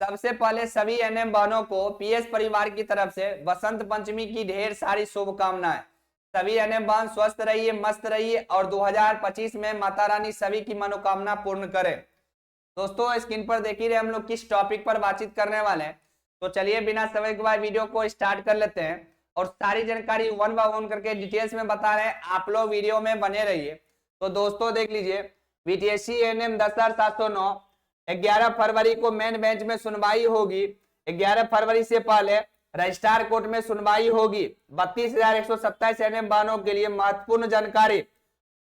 सबसे पहले सभी एनएम बहनों को पीएस परिवार की तरफ से बसंत पंचमी की ढेर सारी शुभकामनाएं। सभी एनएम बहन स्वस्थ रहिए, मस्त रहिए और 2025 में माता रानी सभी की मनोकामना पूर्ण करे। दोस्तों स्क्रीन पर देख ही रहे हम लोग किस टॉपिक पर बातचीत करने वाले हैं, तो चलिए बिना समय के बाद वीडियो को स्टार्ट कर लेते हैं और सारी जानकारी वन बाय वन करके डिटेल्स में बता रहे हैं, आप लोग वीडियो में बने रहिए। तो दोस्तों देख लीजिए, बीटीएससी एनएम 10,709 11 फरवरी को मेन बेंच में सुनवाई होगी। 11 फरवरी से पहले रजिस्ट्रार कोर्ट में सुनवाई होगी। 32,127 एनएम वाहनों के लिए महत्वपूर्ण जानकारी,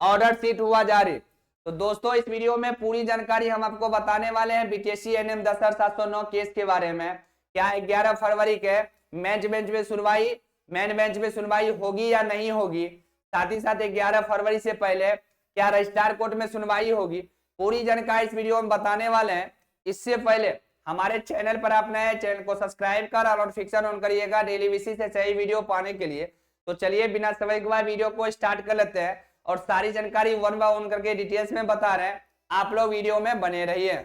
ऑर्डर शीट हुआ जारी। तो दोस्तों इस वीडियो में पूरी जानकारी हम आपको बताने वाले हैं बीटीएससी एनएम 10,709 केस के बारे में। क्या 11 फरवरी के मेन बेंच में सुनवाई होगी या नहीं होगी, साथ ही साथ 11 फरवरी से पहले क्या रजिस्ट्रार कोर्ट में सुनवाई होगी, पूरी जानकारी इस वीडियो में बताने वाले हैं। इससे पहले हमारे चैनल पर आप नए हैं, चैनल को सब्सक्राइब कर नोटिफिकेशन ऑन करिएगा डेली बेसिस से सही वीडियो पाने के लिए। तो चलिए बिना समय के बाद वीडियो को स्टार्ट कर लेते हैं और सारी जानकारी वन बाय वन करके डिटेल्स में बता रहे हैं, आप लोग वीडियो में बने रहिए।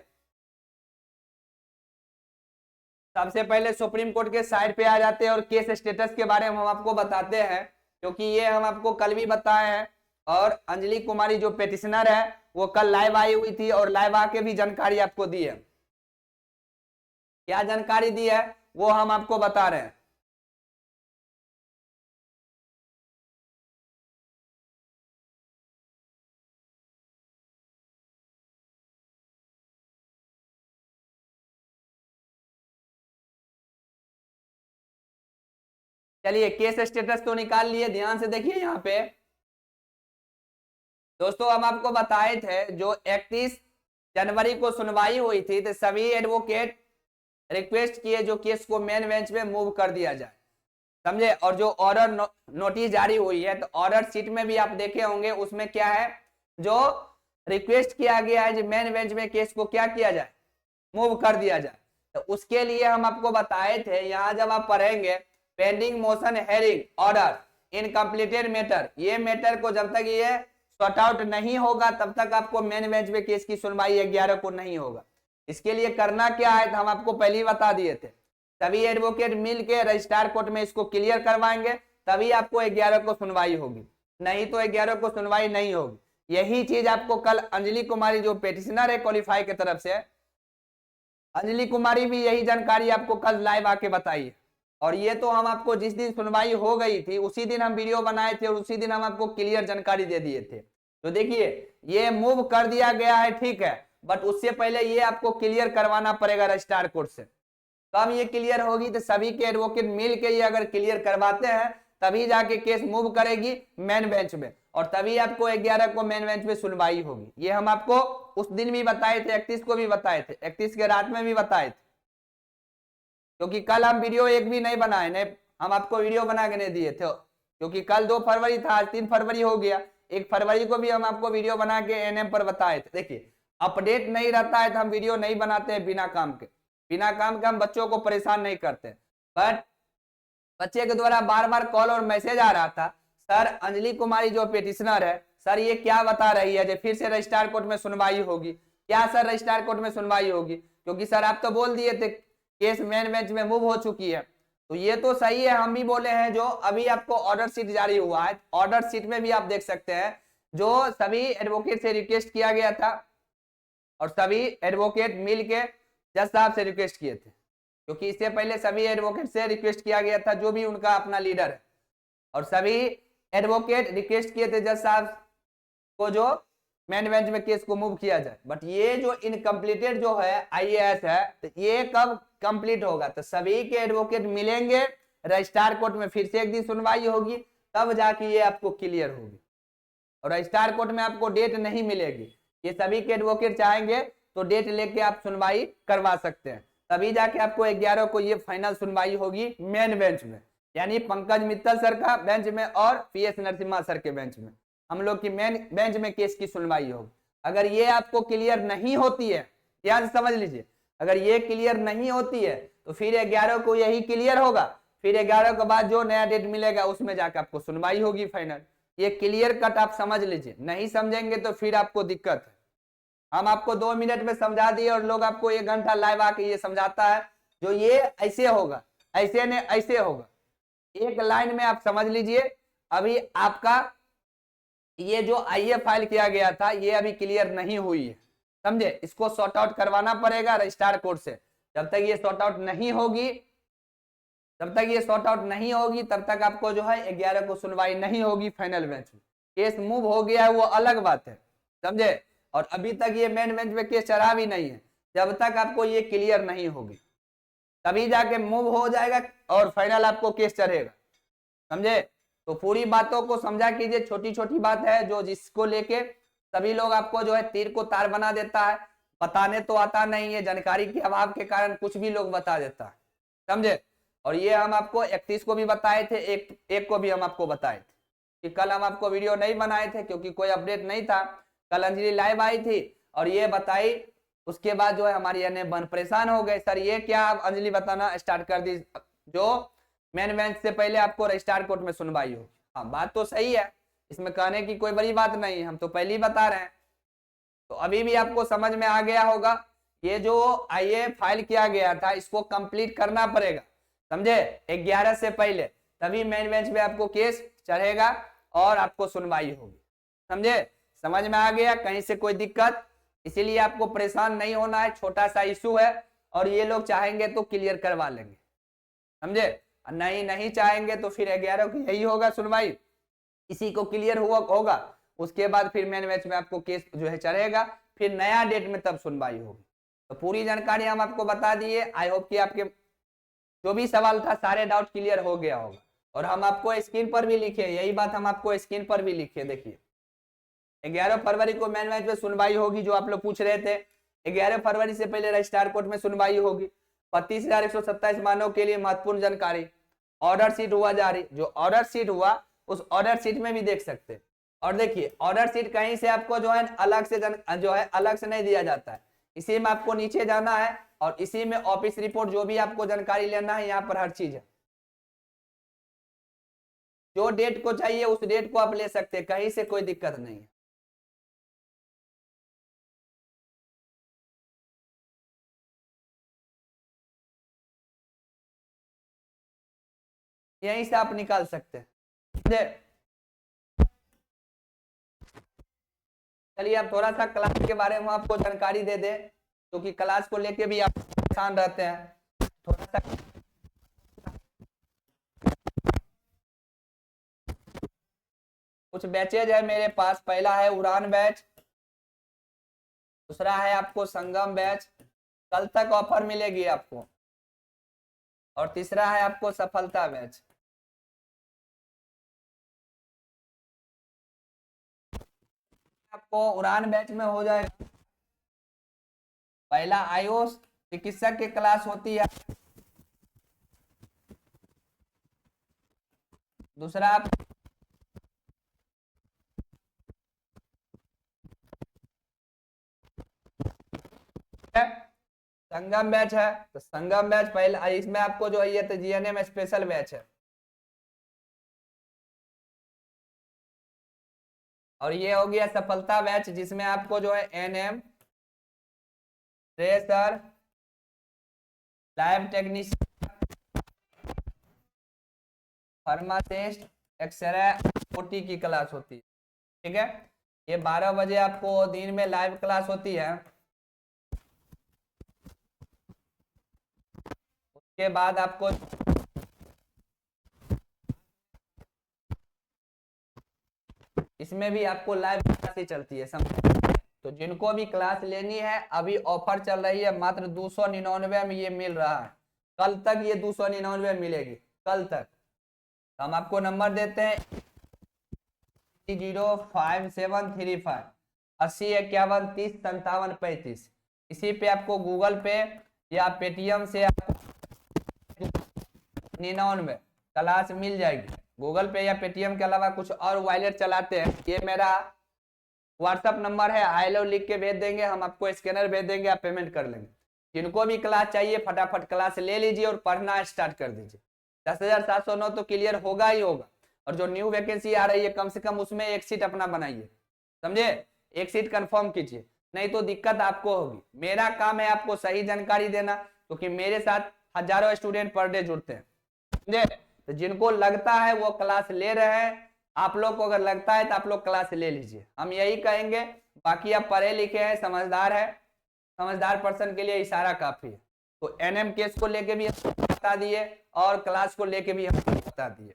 सबसे पहले सुप्रीम कोर्ट के साइड पे आ जाते हैं और केस स्टेटस के बारे में हम आपको बताते हैं, क्योंकि ये हम आपको कल भी बताए हैं और अंजलि कुमारी जो पेटिशनर है वो कल लाइव आई हुई थी और लाइव आके भी जानकारी आपको दी है। क्या जानकारी दी है वो हम आपको बता रहे हैं। चलिए केस स्टेटस तो निकाल लिए, ध्यान से देखिए यहाँ पे। दोस्तों हम आपको बताए थे जो 31 जनवरी को सुनवाई हुई थी तो सभी एडवोकेट रिक्वेस्ट किए जो केस को मेन बेंच में मूव कर दिया जाए, समझे। और जो ऑर्डर नोटिस जारी हुई है तो ऑर्डर शीट में भी आप देखे होंगे, उसमें क्या है जो रिक्वेस्ट किया गया है जो मेन बेंच में केस को क्या किया जाए, मूव कर दिया जाए। तो उसके लिए हम आपको बताए थे, यहाँ जब आप पढ़ेंगे pending motion hearing order incompleted matter, ये मैटर को जब तक ये सॉर्ट आउट नहीं होगा तब तक आपको मेन बेंच में केस की सुनवाई 11 को नहीं होगा। इसके लिए करना क्या है तो हम आपको पहले ही बता दिए थे, सभी एडवोकेट मिल के रजिस्ट्रार कोर्ट में इसको क्लियर करवाएंगे तभी आपको 11 को सुनवाई होगी, नहीं तो 11 को सुनवाई नहीं होगी। यही चीज आपको कल अंजलि कुमारी जो पेटिशनर है क्वालिफाई की तरफ से, अंजलि कुमारी भी यही जानकारी आपको कल लाइव आके बताई है। और ये तो हम आपको जिस दिन सुनवाई हो गई थी उसी दिन हम वीडियो बनाए थे और उसी दिन हम आपको क्लियर जानकारी दे दिए थे। तो देखिए ये मूव कर दिया गया है, ठीक है, बट उससे पहले ये आपको क्लियर करवाना पड़ेगा रजिस्ट्रार कोर्ट से। कब ये क्लियर होगी तो सभी के एडवोकेट मिल के ये अगर क्लियर करवाते हैं तभी जाके केस मूव करेगी मेन बेंच में और तभी आपको 11 को मेन बेंच में सुनवाई होगी। ये हम आपको उस दिन भी बताए थे, 31 को भी बताए थे, 31 के रात में भी बताए थे, क्योंकि कल हम वीडियो एक भी नहीं बनाए, नहीं हम आपको वीडियो बना के नहीं दिए थे, क्योंकि कल 2 फरवरी था, आज 3 फरवरी हो गया। 1 फरवरी को भी हम आपको वीडियो बना के एनएम पर बताए थे। देखिए अपडेट नहीं रहता है तो हम वीडियो नहीं बनाते हैं बिना काम के हम बच्चों को परेशान नहीं करते। बट बच्चे के द्वारा बार बार कॉल और मैसेज आ रहा था, सर अंजलि कुमारी जो पेटिशनर है सर ये क्या बता रही है जो फिर से रजिस्ट्रार कोर्ट में सुनवाई होगी, क्या सर रजिस्ट्रार कोर्ट में सुनवाई होगी, क्योंकि सर आप तो बोल दिए थे केस मेन बेंच में मूव हो चुकी है। तो ये तो सही है, हम भी बोले हैं। जो अभी आपको ऑर्डर शीट जारी हुआ है, ऑर्डर शीट में भी आप देख सकते हैं जो सभी एडवोकेट से रिक्वेस्ट किया गया था और सभी एडवोकेट मिल के जज साहब से रिक्वेस्ट किए थे, क्योंकि इससे पहले सभी एडवोकेट से रिक्वेस्ट किया गया था जो भी उनका अपना लीडर है, और सभी एडवोकेट रिक्वेस्ट किए थे जज साहब को जो मेन बेंच में केस को मूव किया जाए। बट ये जो इनकम्प्लीटेड जो है आईएएस है तो ये कब कंप्लीट होगा, तो सभी के एडवोकेट मिलेंगे रजिस्ट्रार कोर्ट में, फिर से एक दिन सुनवाई होगी तब जाके ये आपको क्लियर होगी। और रजिस्ट्रार कोर्ट में आपको डेट नहीं मिलेगी, ये सभी के एडवोकेट चाहेंगे तो डेट लेके आप सुनवाई करवा सकते हैं, तभी जाके आपको 11 को ये फाइनल सुनवाई होगी मेन बेंच में, यानी पंकज मित्तल सर का बेंच में और पीएस नरसिम्हा सर के बेंच में हम लोग की मेन बेंच में केस की सुनवाई होगी। अगर ये आपको क्लियर नहीं होती है, ध्यान से समझ लीजिए, अगर ये क्लियर नहीं होती है तो फिर 11 को यही क्लियर होगा, फिर 11 के बाद जो नया डेट मिलेगा उसमें जाकर आपको सुनवाई होगी फाइनल। ये क्लियर कट आप समझ लीजिए, नहीं समझेंगे तो फिर आपको दिक्कत है। हम आपको 2 मिनट में समझा दिए और लोग आपको 1 घंटा लाइव आके ये समझाता है जो ये ऐसे होगा, ऐसे ने ऐसे होगा। एक लाइन में आप समझ लीजिए। अभी आपका ये जो आईए फाइल किया गया था ये अभी क्लियर नहीं हुई है, समझे। इसको सॉर्ट आउट करवाना पड़ेगा रजिस्ट्रार कोर्ट से। जब तक ये सॉर्ट आउट नहीं होगी, जब तक ये सॉर्ट आउट नहीं होगी तब तक आपको जो है 11 को सुनवाई नहीं होगी फाइनल बेंच में। केस मूव हो गया है वो अलग बात है, समझे। और अभी तक ये मेन बेंच में केस चढ़ा भी नहीं है। जब तक आपको ये क्लियर नहीं होगी तभी जाके मूव हो जाएगा और फाइनल आपको केस चढ़ेगा, समझे। तो पूरी बातों को समझा कीजिए। छोटी छोटी बात है जो जिसको लेके सभी लोग आपको जो है तीर को तार बना देता है। बताने तो आता नहीं है, जानकारी के अभाव के कारण कुछ भी लोग बता देता है, समझे। और ये हम आपको 31 को भी बताए थे, एक को भी हम आपको बताए थे कि कल हम आपको वीडियो नहीं बनाए थे क्योंकि कोई अपडेट नहीं था। कल अंजलि लाइव आई थी और ये बताई, उसके बाद जो है हमारी एनए बन परेशान हो गए। सर ये क्या आप अंजलि बताना स्टार्ट कर दी जो मेन बेंच से पहले आपको रजिस्ट्रार कोर्ट में सुनवाई हो। हाँ बात तो सही है, इसमें कहने की कोई बड़ी बात नहीं है, हम तो पहले ही बता रहे हैं। तो अभी भी आपको समझ में आ गया होगा। ये जो आईए फाइल किया गया था इसको कंप्लीट करना पड़ेगा, समझे, 11 से पहले, तभी मेन बेंच में आपको केस चढ़ेगा और आपको सुनवाई होगी, समझे। समझ में आ गया, कहीं से कोई दिक्कत, इसीलिए आपको परेशान नहीं होना है। छोटा सा इशू है और ये लोग चाहेंगे तो क्लियर करवा लेंगे, समझे। नहीं चाहेंगे तो फिर 11 की यही होगा सुनवाई, इसी को क्लियर होगा उसके बाद फिर मेन बेंच में आपको केस जो है चढ़ेगा, फिर नया डेट में तब सुनवाई होगी। तो पूरी जानकारी हम आपको बता दिए। आई होप कि आपके जो भी सवाल था सारे डाउट क्लियर हो गया होगा। और हम आपको स्क्रीन पर भी लिखे, यही बात हम आपको स्क्रीन पर भी लिखे, देखिए 11 फरवरी को मेन बेंच में सुनवाई होगी जो आप लोग पूछ रहे थे। 11 फरवरी से पहले रजिस्ट्रार कोर्ट में सुनवाई होगी। 32,127 मानव के लिए महत्वपूर्ण जानकारी, ऑर्डर शीट हुआ जारी। जो ऑर्डर शीट हुआ उस ऑर्डर शीट में भी देख सकते हैं। और देखिए ऑर्डर शीट कहीं से आपको जो है अलग से जो है अलग से नहीं दिया जाता है, इसी में आपको नीचे जाना है और इसी में ऑफिस रिपोर्ट जो भी आपको जानकारी लेना है यहाँ पर हर चीज है। जो डेट को चाहिए उस डेट को आप ले सकते हैं, कहीं से कोई दिक्कत नहीं है। यहीं से आप निकाल सकते हैं। चलिए अब थोड़ा सा क्लास के बारे में आपको जानकारी दे दे, क्योंकि क्लास को लेके भी आप परेशान रहते हैं। थोड़ा सा कुछ बैचेज है मेरे पास। पहला है उड़ान बैच, दूसरा है आपको संगम बैच, कल तक ऑफर मिलेगी आपको, और तीसरा है आपको सफलता बैच। आपको उड़ान बैच में हो जाएगा, पहला आयुष चिकित्सक की क्लास होती है, दूसरा आप संगम बैच है। तो संगम बैच पहला, इसमें आपको जो है ये तो जीएनएम स्पेशल बैच है, और ये हो गया सफलता बैच जिसमें आपको जो है एनएम, ट्रेसर, lab technician, pharmacist, x-ray, OT की क्लास होती है, ठीक है। ये 12 बजे आपको दिन में लाइव क्लास होती है। उसके बाद आपको इसमें भी आपको लाइव क्लास ही चलती है, समझ। तो जिनको भी क्लास लेनी है अभी ऑफर चल रही है, मात्र 299 में ये मिल रहा है। कल तक ये 299 मिलेगी, कल तक। हम आपको नंबर देते हैं 05735 8051305735। इसी पे आपको गूगल पे या पेटीएम से आपको 99 क्लास मिल जाएगी। गूगल पे या पेटीएम के अलावा कुछ और वॉलेट चलाते हैं, ये मेरा व्हाट्सअप नंबर है, हाई लो लिख के भेज देंगे, हम आपको स्कैनर भेज देंगे, आप पेमेंट कर लेंगे। जिनको भी क्लास चाहिए फटाफट क्लास ले लीजिए और पढ़ना स्टार्ट कर दीजिए। 10,709 तो क्लियर होगा ही होगा, और जो न्यू वैकेंसी आ रही है कम से कम उसमें एक सीट अपना बनाइए, समझे, एक सीट कंफर्म कीजिए। नहीं तो दिक्कत आपको होगी। मेरा काम है आपको सही जानकारी देना, क्योंकि मेरे साथ हजारों स्टूडेंट पर डे जुड़ते हैं, समझे। तो जिनको लगता है वो क्लास ले रहे हैं, आप लोग को अगर लगता है तो आप लोग क्लास ले लीजिए, हम यही कहेंगे। बाकी आप पढ़े लिखे हैं, समझदार है, समझदार पर्सन के लिए इशारा काफी है। तो एनएम केस को लेके भी बता दिए और क्लास को लेके भी हम बता दिए।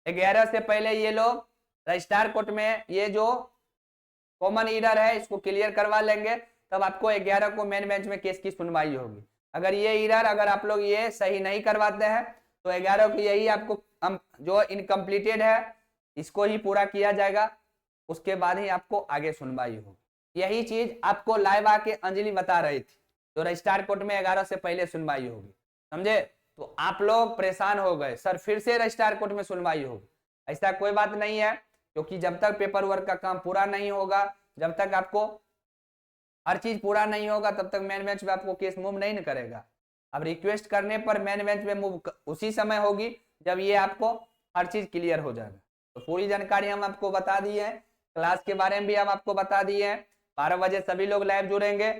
11 से पहले ये लोग रजिस्ट्रार कोर्ट में ये जो कॉमन ईरर है इसको क्लियर करवा लेंगे, तब आपको 11 को मेन बेंच में केस की सुनवाई होगी। अगर ये ईरर अगर आप लोग ये सही नहीं करवाते हैं तो 11 को यही आपको जो इनकम्प्लीटेड है इसको ही पूरा किया जाएगा, उसके बाद ही आपको आगे सुनवाई होगी। यही चीज आपको लाइव आके अंजलि बता रही थी, तो रजिस्ट्रार कोर्ट में 11 से पहले सुनवाई होगी, समझे। तो आप लोग परेशान हो गए, सर फिर से रजिस्ट्रार कोर्ट में सुनवाई होगी। ऐसा कोई बात नहीं है, क्योंकि जब तक पेपर वर्क का काम पूरा नहीं होगा, जब तक आपको हर चीज पूरा नहीं होगा, तब तक मेन बेंच में आपको केस मूव नहीं न करेगा। अब रिक्वेस्ट करने पर मेन बेंच में मूव उसी समय होगी जब ये आपको हर चीज क्लियर हो जाएगा। तो पूरी जानकारी हम आपको बता दी है, क्लास के बारे में भी हम आपको बता दिए हैं। 12 बजे सभी लोग लाइव जुड़ेंगे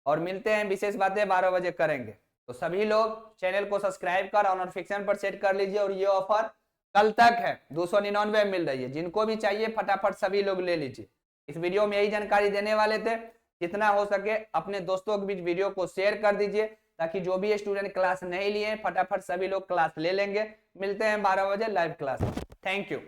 और मिलते हैं, विशेष बातें 12 बजे करेंगे। तो सभी लोग चैनल को सब्सक्राइब कर और नोटिफिकेशन पर सेट कर लीजिए। और ये ऑफर कल तक है, 299 मिल रही है, जिनको भी चाहिए फटाफट सभी लोग ले लीजिए। इस वीडियो में यही जानकारी देने वाले थे, जितना हो सके अपने दोस्तों के बीच वीडियो को शेयर कर दीजिए, ताकि जो भी स्टूडेंट क्लास नहीं लिए फटाफट सभी लोग क्लास ले लेंगे। मिलते हैं 12 बजे लाइव क्लास। Thank you.